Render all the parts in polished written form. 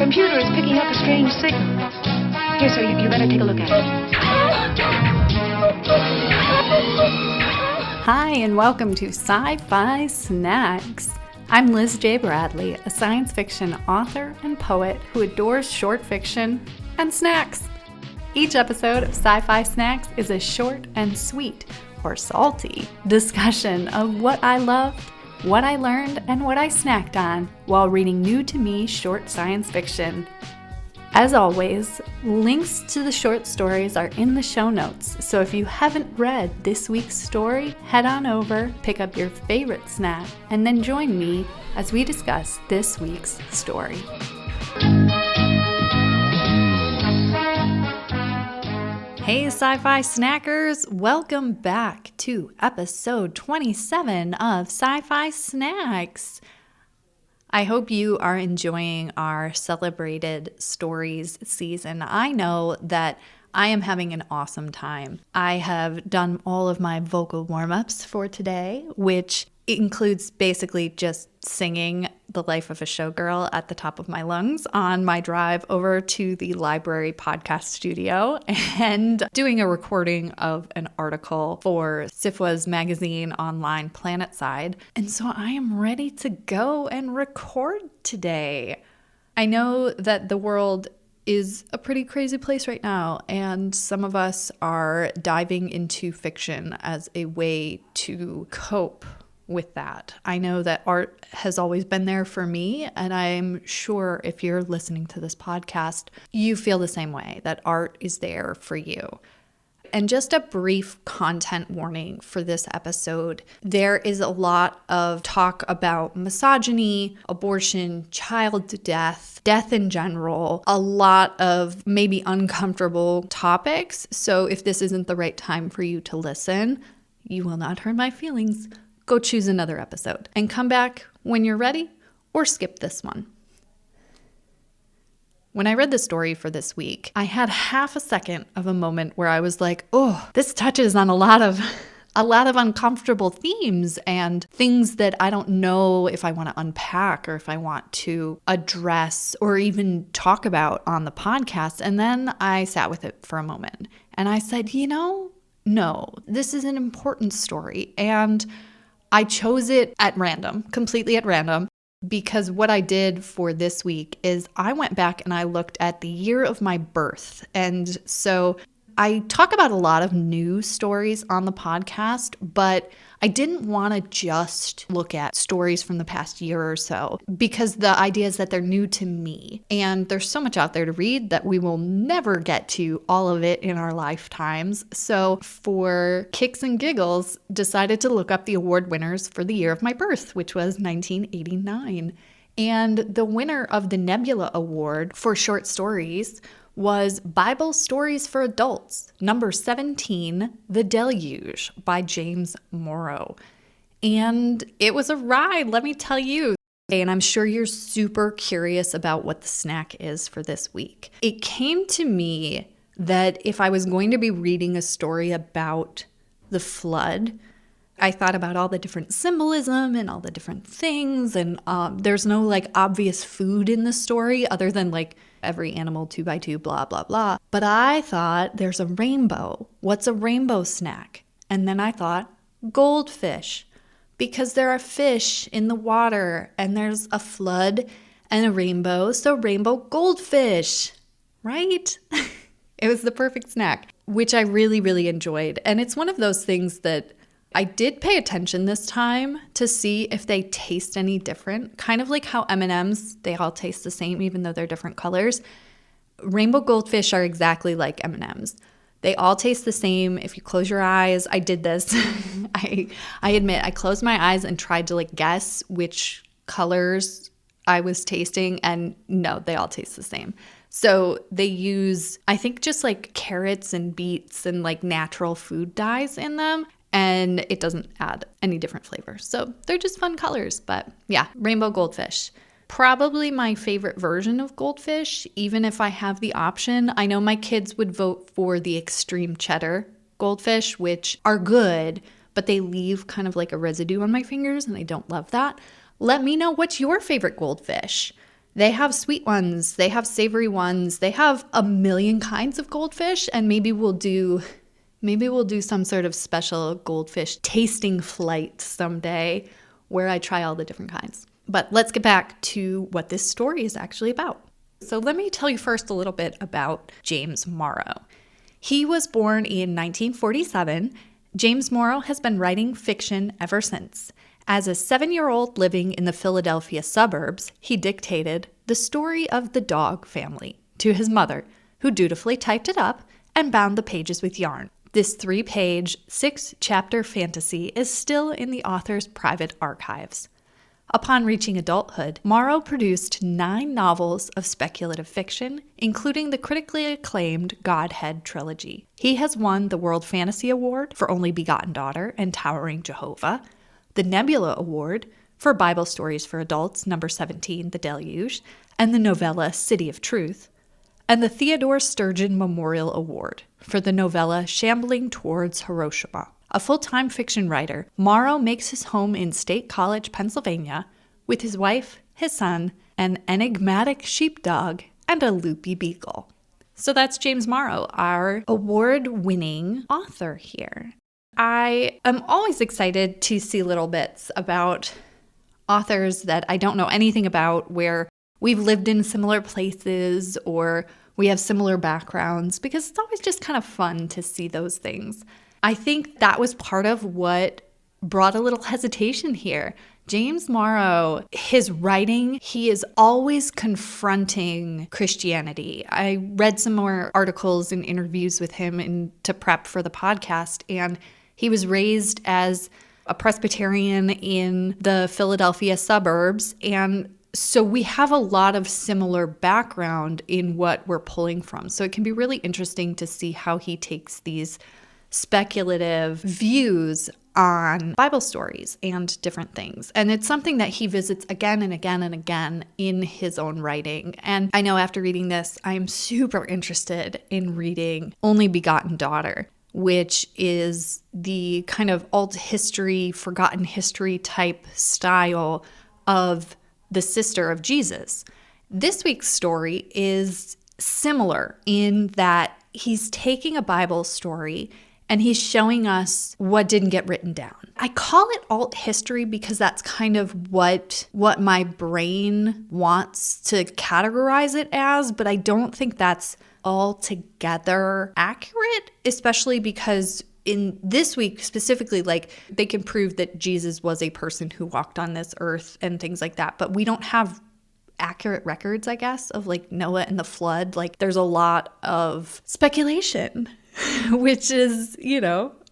computer is picking up a strange signal. Here, sir, you better take a look at it. Hi, and welcome to Sci-Fi Snacks. I'm Liz J. Bradley, a science fiction author and poet who adores short fiction and snacks. Each episode of Sci-Fi Snacks is a short and sweet, or salty, discussion of what I loved, what I learned, and what I snacked on while reading new-to-me short science fiction. As always, links to the short stories are in the show notes, so if you haven't read this week's story, head on over, pick up your favorite snack, and then join me as we discuss this week's story. Hey Sci-Fi Snackers, welcome back to episode 27 of Sci-Fi Snacks. I hope you are enjoying our celebrated stories season. I know that I am having an awesome time. I have done all of my vocal warm-ups for today, which includes basically just singing The Life of a Showgirl at the top of my lungs on my drive over to the library podcast studio and doing a recording of an article for SIFWA's magazine online Planetside. And so I am ready to go and record today. I know that the world is a pretty crazy place right now, and some of us are diving into fiction as a way to cope with that. I know that art has always been there for me, and I'm sure if you're listening to this podcast, you feel the same way, that art is there for you. And just a brief content warning for this episode. There is a lot of talk about misogyny, abortion, child death, death in general, a lot of maybe uncomfortable topics. So if this isn't the right time for you to listen, you will not hurt my feelings. Go choose another episode and come back when you're ready, or skip this one. When I read the story for this week, I had half a second of a moment where I was like, oh, this touches on a lot of uncomfortable themes and things that I don't know if I want to unpack or if I want to address or even talk about on the podcast. And then I sat with it for a moment and I said, no, this is an important story. And I chose it at random, completely at random, because what I did for this week is I went back and I looked at the year of my birth. And so I talk about a lot of news stories on the podcast, but I didn't want to just look at stories from the past year or so, because the idea is that they're new to me. And there's so much out there to read that we will never get to all of it in our lifetimes. So for kicks and giggles, decided to look up the award winners for the year of my birth, which was 1989. And the winner of the Nebula Award for short stories was Bible Stories for Adults, number 17, The Deluge by James Morrow. And it was a ride, let me tell you. And I'm sure you're super curious about what the snack is for this week. It came to me that if I was going to be reading a story about the flood, I thought about all the different symbolism and all the different things. And there's no obvious food in the story other than every animal 2x2, blah, blah, blah. But I thought there's a rainbow. What's a rainbow snack? And then I thought goldfish, because there are fish in the water and there's a flood and a rainbow. So rainbow goldfish, right? It was the perfect snack, which I really, really enjoyed. And it's one of those things that I did pay attention this time to see if they taste any different, kind of like how M&Ms, they all taste the same even though they're different colors. Rainbow goldfish are exactly like M&Ms. They all taste the same. If you close your eyes, I did this. I admit, I closed my eyes and tried to guess which colors I was tasting, and no, they all taste the same. So they use, I think, just carrots and beets and natural food dyes in them. And it doesn't add any different flavor. So they're just fun colors. But yeah, rainbow goldfish. Probably my favorite version of goldfish, even if I have the option. I know my kids would vote for the extreme cheddar goldfish, which are good, but they leave kind of a residue on my fingers, and I don't love that. Let me know what's your favorite goldfish. They have sweet ones, they have savory ones, they have a million kinds of goldfish, and maybe we'll do some sort of special goldfish tasting flight someday where I try all the different kinds. But let's get back to what this story is actually about. So let me tell you first a little bit about James Morrow. He was born in 1947. James Morrow has been writing fiction ever since. As a 7-year-old living in the Philadelphia suburbs, he dictated The Story of the Dog Family to his mother, who dutifully typed it up and bound the pages with yarn. This 3-page, 6-chapter fantasy is still in the author's private archives. Upon reaching adulthood, Morrow produced 9 novels of speculative fiction, including the critically acclaimed Godhead trilogy. He has won the World Fantasy Award for Only Begotten Daughter and Towering Jehovah, the Nebula Award for Bible Stories for Adults, number 17, The Deluge, and the novella City of Truth, and the Theodore Sturgeon Memorial Award for the novella Shambling Towards Hiroshima. A full-time fiction writer, Morrow makes his home in State College, Pennsylvania, with his wife, his son, an enigmatic sheepdog, and a loopy beagle. So that's James Morrow, our award-winning author here. I am always excited to see little bits about authors that I don't know anything about, where we've lived in similar places or we have similar backgrounds, because it's always just kind of fun to see those things. I think that was part of what brought a little hesitation here. James Morrow, his writing, he is always confronting Christianity. I read some more articles and interviews with him to prep for the podcast, and he was raised as a Presbyterian in the Philadelphia suburbs, and so we have a lot of similar background in what we're pulling from. So it can be really interesting to see how he takes these speculative views on Bible stories and different things. And it's something that he visits again and again and again in his own writing. And I know after reading this, I'm super interested in reading Only Begotten Daughter, which is the kind of alt history, forgotten history type style of the sister of Jesus. This week's story is similar in that he's taking a Bible story and he's showing us what didn't get written down. I call it alt history because that's kind of what my brain wants to categorize it as, but I don't think that's altogether accurate, especially because in this week specifically, like, they can prove that Jesus was a person who walked on this earth and things like that, but we don't have accurate records, I guess, of like Noah and the flood. Like, there's a lot of speculation, which is,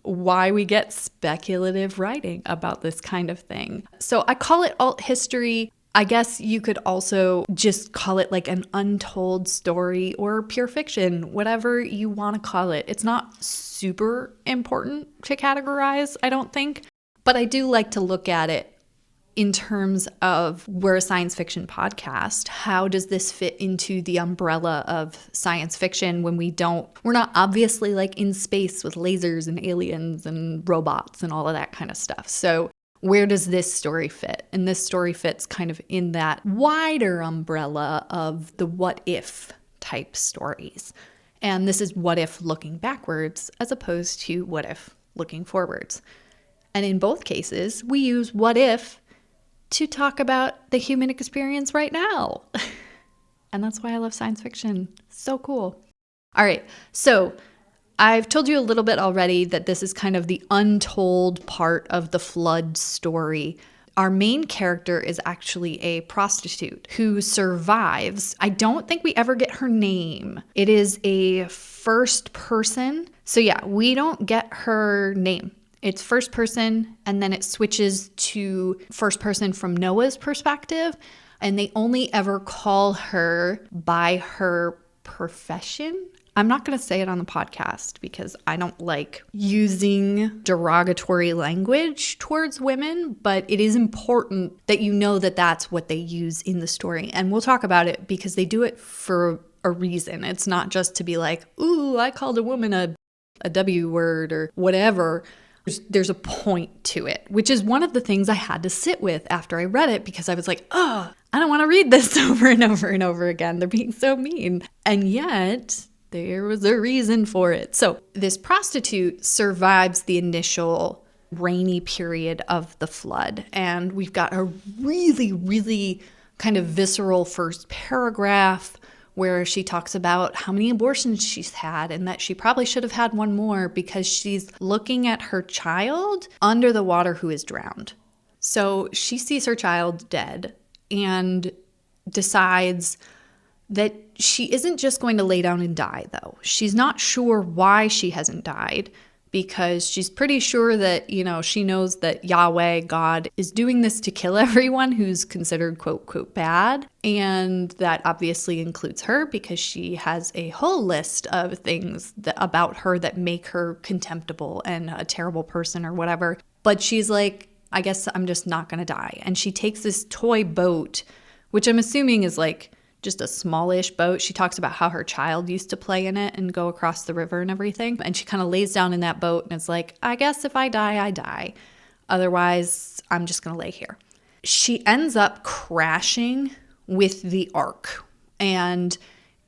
why we get speculative writing about this kind of thing. So I call it alt history. I guess you could also just call it like an untold story or pure fiction, whatever you want to call it. It's not super important to categorize, I don't think, but I do like to look at it in terms of, we're a science fiction podcast. How does this fit into the umbrella of science fiction when we're not obviously like in space with lasers and aliens and robots and all of that kind of stuff. So where does this story fit? And this story fits kind of in that wider umbrella of the what if type stories. And this is what if looking backwards as opposed to what if looking forwards. And in both cases, we use what if to talk about the human experience right now. And that's why I love science fiction. So cool. All right, so I've told you a little bit already that this is kind of the untold part of the flood story. Our main character is actually a prostitute who survives. I don't think we ever get her name. It is a first person. So yeah, we don't get her name. It's first person, and then it switches to first person from Noah's perspective, and they only ever call her by her profession. I'm not going to say it on the podcast because I don't like using derogatory language towards women, but it is important that you know that that's what they use in the story. And we'll talk about it because they do it for a reason. It's not just to be like, ooh, I called a woman a W word or whatever. There's a point to it, which is one of the things I had to sit with after I read it, because I was like, oh, I don't want to read this over and over and over again. They're being so mean. And yet there was a reason for it. So this prostitute survives the initial rainy period of the flood. And we've got a really, really kind of visceral first paragraph where she talks about how many abortions she's had and that she probably should have had one more because she's looking at her child under the water who is drowned. So she sees her child dead and decides that she isn't just going to lay down and die, though. She's not sure why she hasn't died because she's pretty sure that, she knows that Yahweh, God, is doing this to kill everyone who's considered quote, quote, bad. And that obviously includes her because she has a whole list of things about her that make her contemptible and a terrible person or whatever. But she's like, I guess I'm just not going to die. And she takes this toy boat, which I'm assuming is like just a smallish boat. She talks about how her child used to play in it and go across the river and everything. And she kind of lays down in that boat and it's like, I guess if I die, I die. Otherwise, I'm just going to lay here. She ends up crashing with the ark. And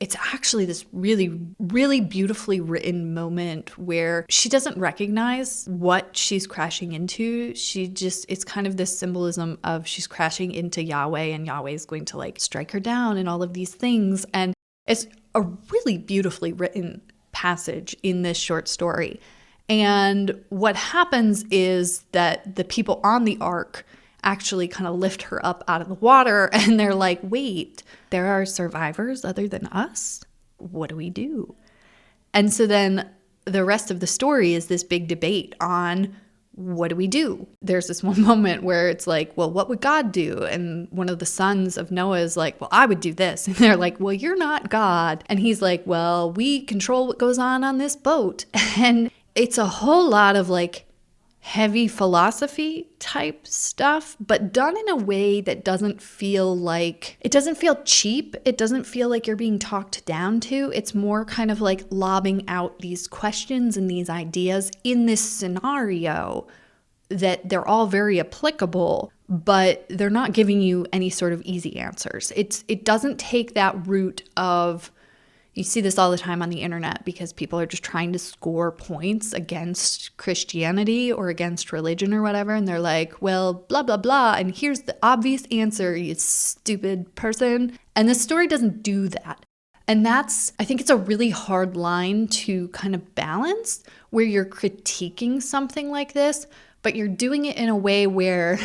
it's actually this really, really beautifully written moment where she doesn't recognize what she's crashing into. It's kind of this symbolism of she's crashing into Yahweh and Yahweh is going to like strike her down and all of these things. And it's a really beautifully written passage in this short story. And what happens is that the people on the ark actually kind of lift her up out of the water and they're like, wait, there are survivors other than us? What do we do? And so then the rest of the story is this big debate on what do we do? There's this one moment where it's like, well, what would God do? And one of the sons of Noah is like, well, I would do this. And they're like, well, you're not God. And he's like, well, we control what goes on this boat. And it's a whole lot of like heavy philosophy type stuff, but done in a way that doesn't feel cheap. It doesn't feel like you're being talked down to. It's more kind of like lobbing out these questions and these ideas in this scenario that they're all very applicable, but they're not giving you any sort of easy answers. It doesn't take that route of, you see this all the time on the internet because people are just trying to score points against Christianity or against religion or whatever. And they're like, well, blah, blah, blah. And here's the obvious answer, you stupid person. And the story doesn't do that. And I think it's a really hard line to kind of balance where you're critiquing something like this, but you're doing it in a way where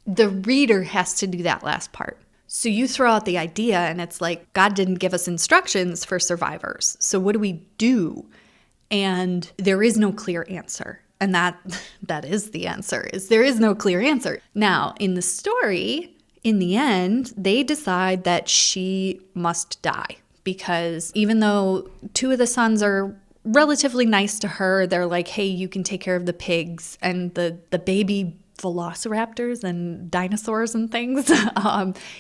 the reader has to do that last part. So you throw out the idea and it's like, God didn't give us instructions for survivors. So what do we do? And there is no clear answer. And that is the answer, is there is no clear answer. Now, in the story, in the end, they decide that she must die because even though two of the sons are relatively nice to her, they're like, hey, you can take care of the pigs and the baby velociraptors and dinosaurs and things.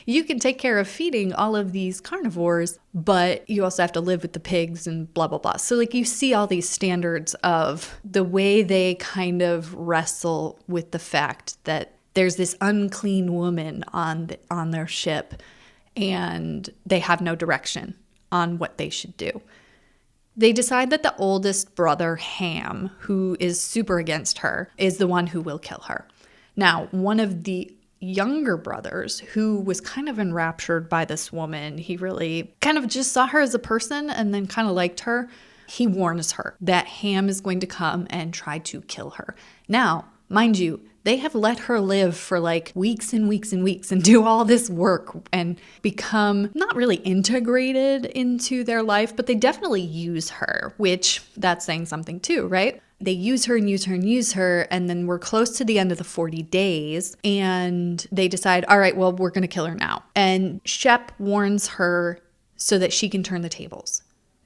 You can take care of feeding all of these carnivores, but you also have to live with the pigs and blah, blah, blah. So like you see all these standards of the way they kind of wrestle with the fact that there's this unclean woman on their ship and they have no direction on what they should do. They decide that the oldest brother, Ham, who is super against her, is the one who will kill her. Now, one of the younger brothers, who was kind of enraptured by this woman, he really kind of just saw her as a person and then kind of liked her, he warns her that Ham is going to come and try to kill her. Now, mind you, they have let her live for like weeks and weeks and weeks and do all this work and become not really integrated into their life, but they definitely use her, which that's saying something too, right? They use her and use her and use her, and then we're close to the end of the 40 days, and they decide, all right, well, we're going to kill her now. And Shep warns her so that she can turn the tables.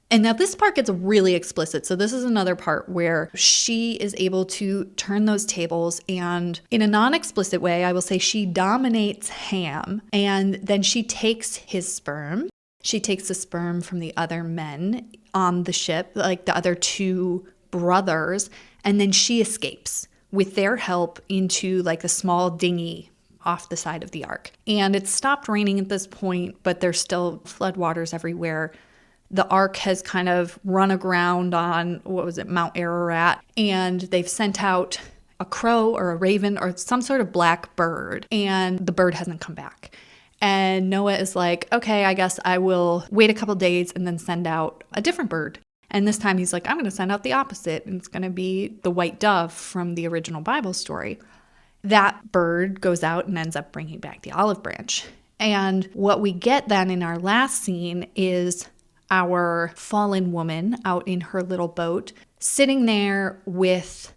And now this part gets really explicit. So this is another part where she is able to turn those tables, and in a non-explicit way, I will say she dominates Ham, and then she takes his sperm. She takes the sperm from the other men on the ship, like the other two brothers, and then she escapes with their help into like a small dinghy off the side of the ark. And it's stopped raining at this point, but there's still floodwaters everywhere. The ark has kind of run aground on, Mount Ararat, and they've sent out a crow or a raven or some sort of black bird, and the bird hasn't come back. And Noah is like, okay, I guess I will wait a couple days and then send out a different bird. And this time he's like, I'm going to send out the opposite, and it's going to be the white dove from the original Bible story. That bird goes out and ends up bringing back the olive branch. And what we get then in our last scene is our fallen woman out in her little boat, sitting there with,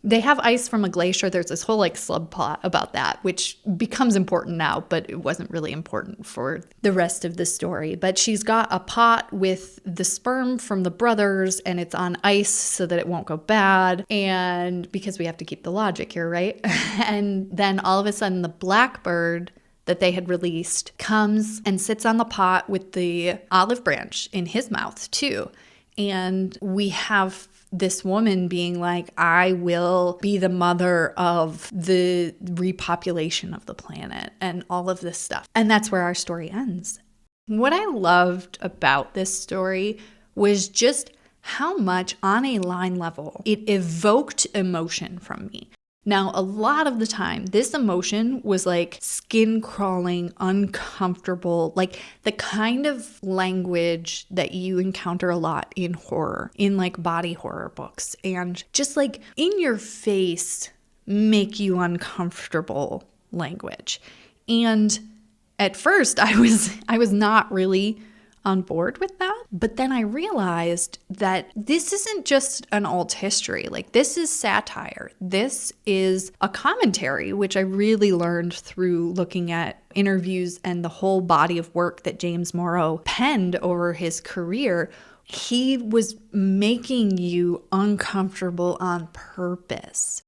they have ice from a glacier. There's this whole subplot about that, which becomes important now, but it wasn't really important for the rest of the story. But she's got a pot with the sperm from the brothers, and it's on ice so that it won't go bad. And because we have to keep the logic here, right? And then all of a sudden the blackbird that they had released comes and sits on the pot with the olive branch in his mouth too. And we have this woman being like, I will be the mother of the repopulation of the planet and all of this stuff. And that's where our story ends. What I loved about this story was just how much on a line level it evoked emotion from me. Now, a lot of the time, this emotion was skin crawling, uncomfortable, the kind of language that you encounter a lot in horror, in body horror books, and just in your face, make you uncomfortable language. And at first, I was not really on board with that. But then I realized that this isn't just an alt history. This is satire. This is a commentary, which I really learned through looking at interviews and the whole body of work that James Morrow penned over his career. He was making you uncomfortable on purpose.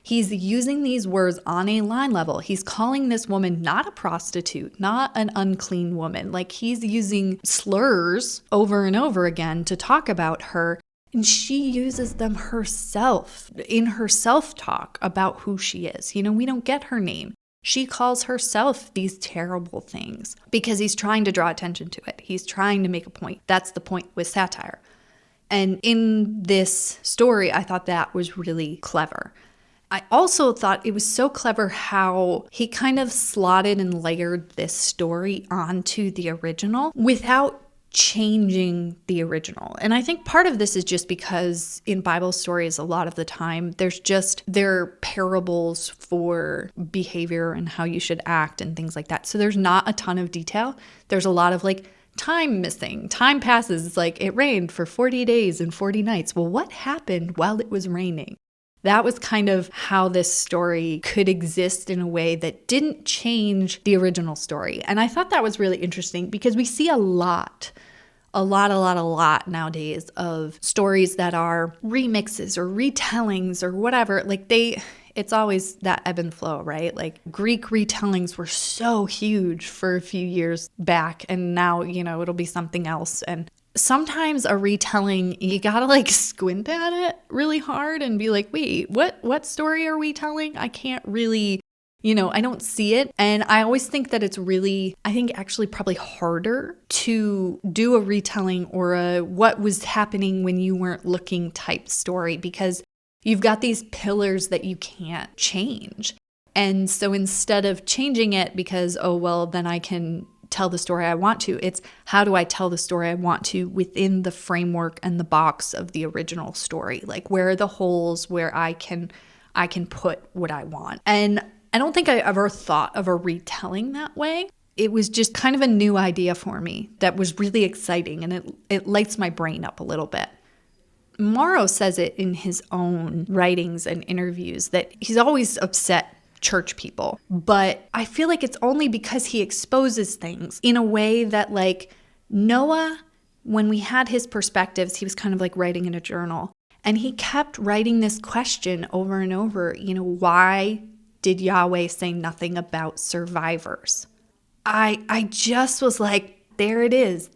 He's using these words on a line level. He's calling this woman not a prostitute, not an unclean woman. He's using slurs over and over again to talk about her. And she uses them herself in her self-talk about who she is. We don't get her name. She calls herself these terrible things because he's trying to draw attention to it. He's trying to make a point. That's the point with satire. And in this story, I thought that was really clever. I also thought it was so clever how he kind of slotted and layered this story onto the original without changing the original. And I think part of this is just because in Bible stories, a lot of the time, they're parables for behavior and how you should act and things like that. So there's not a ton of detail. There's a lot of time missing. Time passes. It's it rained for 40 days and 40 nights. Well, what happened while it was raining? That was kind of how this story could exist in a way that didn't change the original story. And I thought that was really interesting because we see a lot nowadays of stories that are remixes or retellings or whatever. It's always that ebb and flow, right? Greek retellings were so huge for a few years back, and now, it'll be something else. And sometimes a retelling, you gotta squint at it really hard and be wait, what story are we telling? I can't really, I don't see it. And I always think that it's really, actually probably harder to do a retelling or a what was happening when you weren't looking type story because you've got these pillars that you can't change. And so instead of changing it because, then I can tell the story I want to, it's how do I tell the story I want to within the framework and the box of the original story? Where are the holes where I can put what I want? And I don't think I ever thought of a retelling that way. It was just kind of a new idea for me that was really exciting, and it lights my brain up a little bit. Morrow says it in his own writings and interviews that he's always upset church people, but I feel like it's only because he exposes things in a way that Noah, when we had his perspectives, he was kind of writing in a journal, and he kept writing this question over and over, why did Yahweh say nothing about survivors? I just was there it is.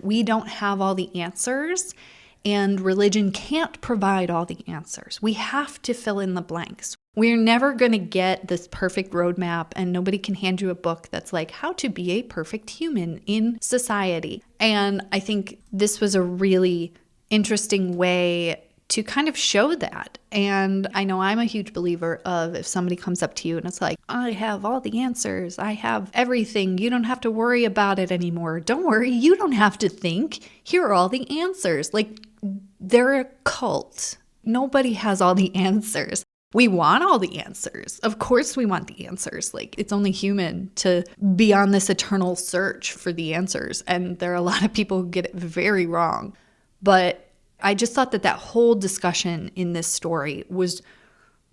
We don't have all the answers. And religion can't provide all the answers. We have to fill in the blanks. We're never going to get this perfect roadmap, and nobody can hand you a book that's like how to be a perfect human in society. And I think this was a really interesting way to kind of show that. And I know I'm a huge believer of if somebody comes up to you and it's like, I have all the answers, I have everything, you don't have to worry about it anymore. Don't worry, you don't have to think. Here are all the answers. Like, they're a cult. Nobody has all the answers. We want all the answers. Of course we want the answers. Like, it's only human to be on this eternal search for the answers. And there are a lot of people who get it very wrong. But I just thought that whole discussion in this story was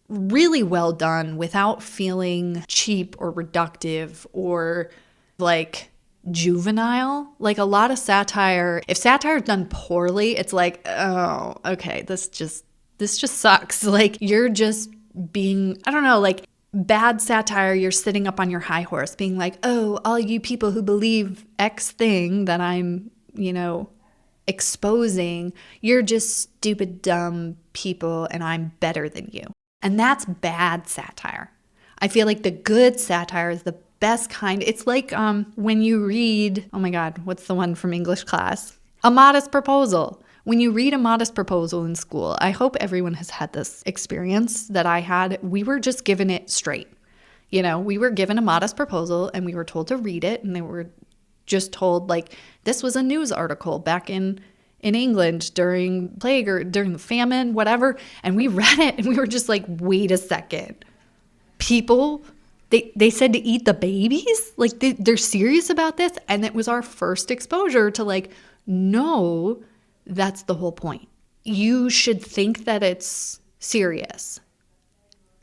really well done without feeling cheap or reductive or like juvenile. Like, a lot of satire, if satire is done poorly, it's like, oh, okay, this just sucks. Like, you're just being, I don't know, like bad satire, you're sitting up on your high horse being like, oh, all you people who believe X thing that I'm, exposing, you're just stupid, dumb people and I'm better than you. And that's bad satire. I feel like the good satire is the best kind. It's like when you read, oh my God, what's the one from English class? A Modest Proposal. When you read A Modest Proposal in school, I hope everyone has had this experience that I had. We were just given it straight. We were given A Modest Proposal and we were told to read it, and they were just told, like, this was a news article back in England during plague or during the famine, whatever. And we read it and we were just like, wait a second. People, they said to eat the babies? Like, they're serious about this? And it was our first exposure to like, no, that's the whole point. You should think that it's serious.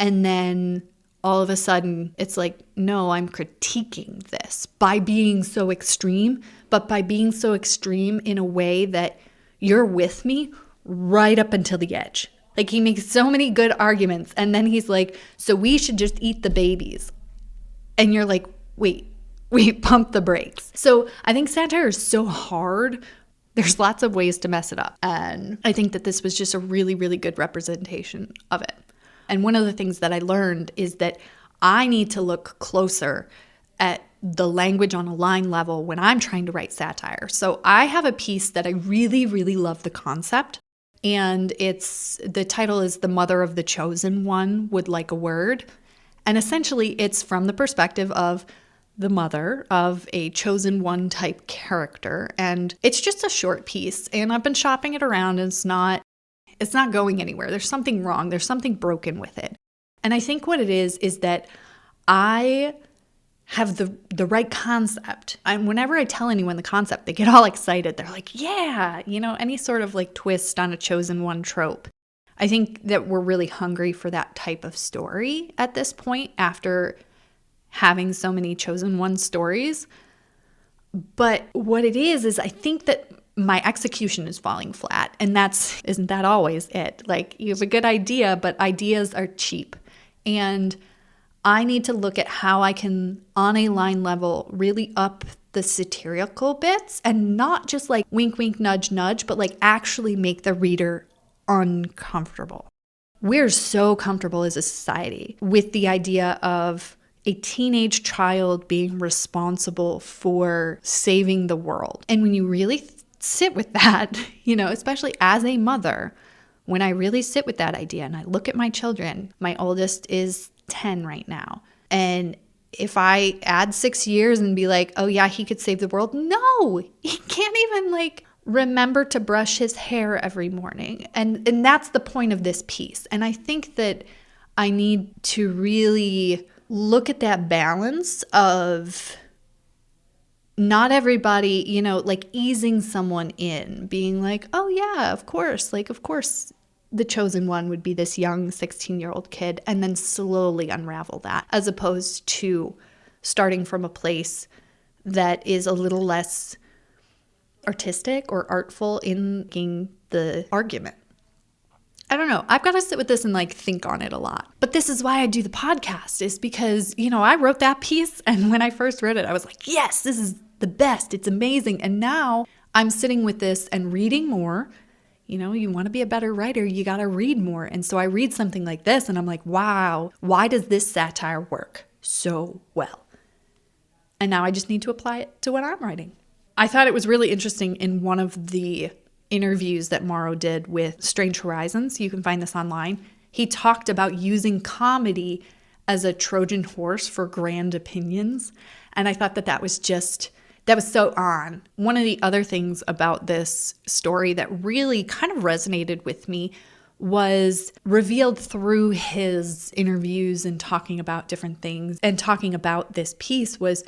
And then all of a sudden it's like, no, I'm critiquing this by being so extreme, but by being so extreme in a way that you're with me right up until the edge. Like, he makes so many good arguments, and then he's like, so we should just eat the babies. And you're like, wait, pump the brakes. So I think satire is so hard. There's lots of ways to mess it up. And I think that this was just a really, really good representation of it. And one of the things that I learned is that I need to look closer at the language on a line level when I'm trying to write satire. So I have a piece that I really, really love the concept. And the title is The Mother of the Chosen One Would Like a Word. And essentially it's from the perspective of the mother of a chosen one type character. And it's just a short piece. And I've been shopping it around, and it's not going anywhere. There's something wrong. There's something broken with it. And I think what it is that I have the right concept. And whenever I tell anyone the concept, they get all excited. They're like, yeah, any sort of like twist on a chosen one trope. I think that we're really hungry for that type of story at this point after having so many chosen one stories. But what it is I think that my execution is falling flat. And isn't that always it? Like, you have a good idea, but ideas are cheap. And I need to look at how I can, on a line level, really up the satirical bits and not just like wink, wink, nudge, nudge, but like actually make the reader uncomfortable. We're so comfortable as a society with the idea of a teenage child being responsible for saving the world. And when you really sit with that, especially as a mother, when I really sit with that idea and I look at my children, my oldest is 10 right now. And if I add 6 years and be like, oh yeah, he could save the world. No, he can't even like remember to brush his hair every morning. And that's the point of this piece. And I think that I need to really look at that balance of not everybody, like easing someone in, being like, oh yeah, of course the chosen one would be this young 16-year-old kid, and then slowly unravel that, as opposed to starting from a place that is a little less artistic or artful in making the argument. I don't know. I've got to sit with this and like think on it a lot. But this is why I do the podcast, is because, I wrote that piece, and when I first wrote it, I was like, yes, this is the best. It's amazing. And now I'm sitting with this and reading more, You want to be a better writer, you got to read more. And so I read something like this and I'm like, wow, why does this satire work so well? And now I just need to apply it to what I'm writing. I thought it was really interesting in one of the interviews that Morrow did with Strange Horizons. You can find this online. He talked about using comedy as a Trojan horse for grand opinions. And I thought that was so on. One of the other things about this story that really kind of resonated with me was revealed through his interviews and talking about different things and talking about this piece was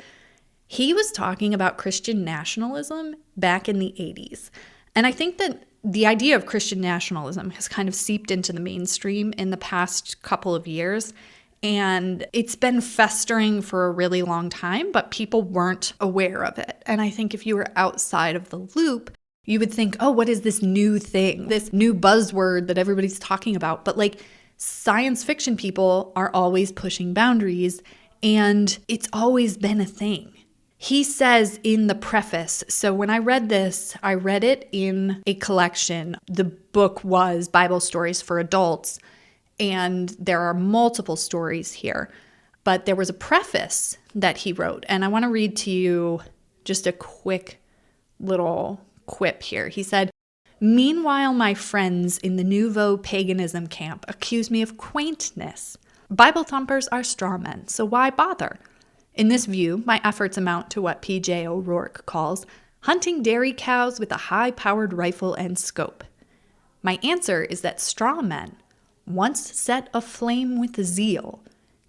he was talking about Christian nationalism back in the 80s. And I think that the idea of Christian nationalism has kind of seeped into the mainstream in the past couple of years. And it's been festering for a really long time, but people weren't aware of it. And I think if you were outside of the loop, you would think, oh, what is this new thing, this new buzzword that everybody's talking about? But like science fiction people are always pushing boundaries, and it's always been a thing. He says in the preface, so when I read this, I read it in a collection. The book was Bible Stories for Adults, and there are multiple stories here. But there was a preface that he wrote, and I want to read to you just a quick little quip here. He said, "Meanwhile, my friends in the nouveau paganism camp accuse me of quaintness. Bible thumpers are straw men, so why bother? In this view, my efforts amount to what P.J. O'Rourke calls hunting dairy cows with a high-powered rifle and scope. My answer is that straw men, once set aflame with zeal,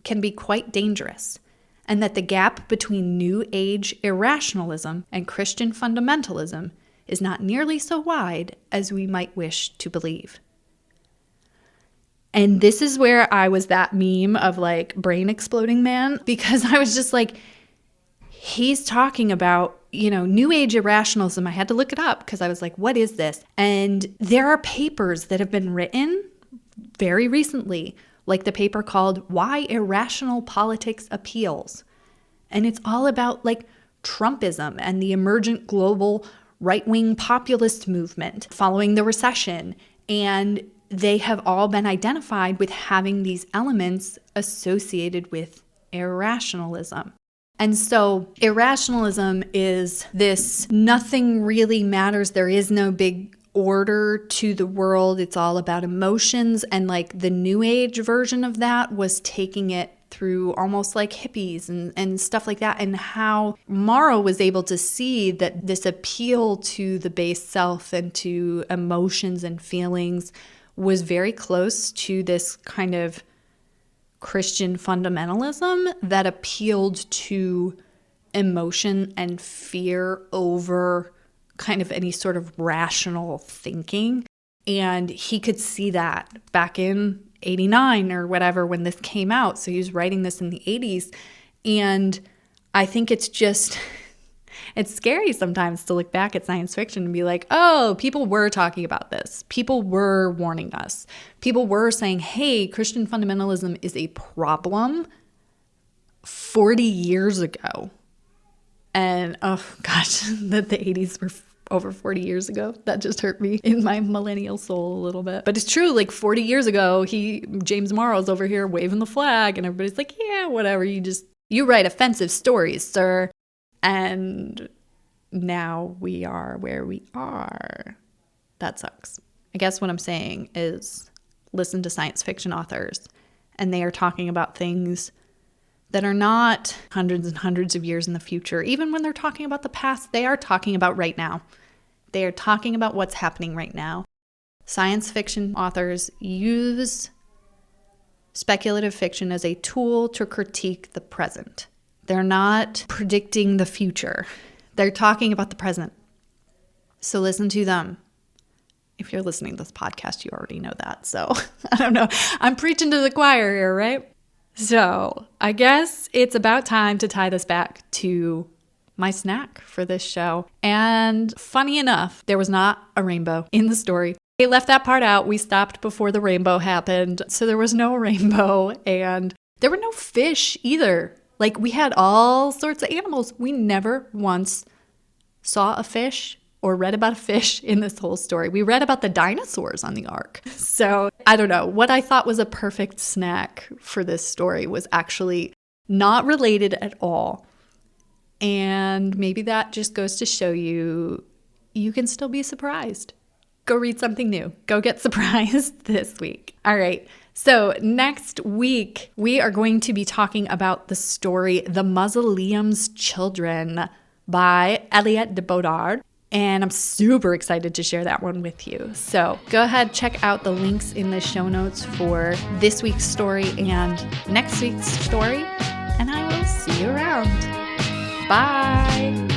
can be quite dangerous, and that the gap between New Age irrationalism and Christian fundamentalism is not nearly so wide as we might wish to believe." And this is where I was that meme of like brain exploding man, because I was just like, he's talking about, New Age irrationalism. I had to look it up because I was like, what is this? And there are papers that have been written very recently, like the paper called Why Irrational Politics Appeals. And it's all about like Trumpism and the emergent global right-wing populist movement following the recession. And they have all been identified with having these elements associated with irrationalism. And so irrationalism is this nothing really matters. There is no big order to the world. It's all about emotions. And like the New Age version of that was taking it through almost like hippies and stuff like that, and how Morrow was able to see that this appeal to the base self and to emotions and feelings was very close to this kind of Christian fundamentalism that appealed to emotion and fear over kind of any sort of rational thinking. And he could see that back in 89 or whatever when this came out. So he was writing this in the 80s. And I think it's scary sometimes to look back at science fiction and be like, oh, people were talking about this. People were warning us. People were saying, hey, Christian fundamentalism is a problem 40 years ago. And oh gosh, that the 80s were over 40 years ago. That just hurt me in my millennial soul a little bit. But it's true, like 40 years ago, James Morrow's over here waving the flag and everybody's like, yeah, whatever. You write offensive stories, sir. And now we are where we are. That sucks. I guess what I'm saying is listen to science fiction authors, and they are talking about things that are not hundreds and hundreds of years in the future. Even when they're talking about the past, they are talking about right now. They are talking about what's happening right now. Science fiction authors use speculative fiction as a tool to critique the present. They're not predicting the future. They're talking about the present. So listen to them. If you're listening to this podcast, you already know that. So I don't know. I'm preaching to the choir here, right? So I guess it's about time to tie this back to my snack for this show. And funny enough, there was not a rainbow in the story. They left that part out. We stopped before the rainbow happened. So there was no rainbow, and there were no fish either. Like, we had all sorts of animals. We never once saw a fish or read about a fish in this whole story. We read about the dinosaurs on the ark. So I don't know. What I thought was a perfect snack for this story was actually not related at all. And maybe that just goes to show you can still be surprised. Go read something new. Go get surprised this week. All right. So next week, we are going to be talking about the story The Mausoleum's Children by Eliette de Bodard. And I'm super excited to share that one with you. So go ahead, check out the links in the show notes for this week's story and next week's story. And I will see you around. Bye.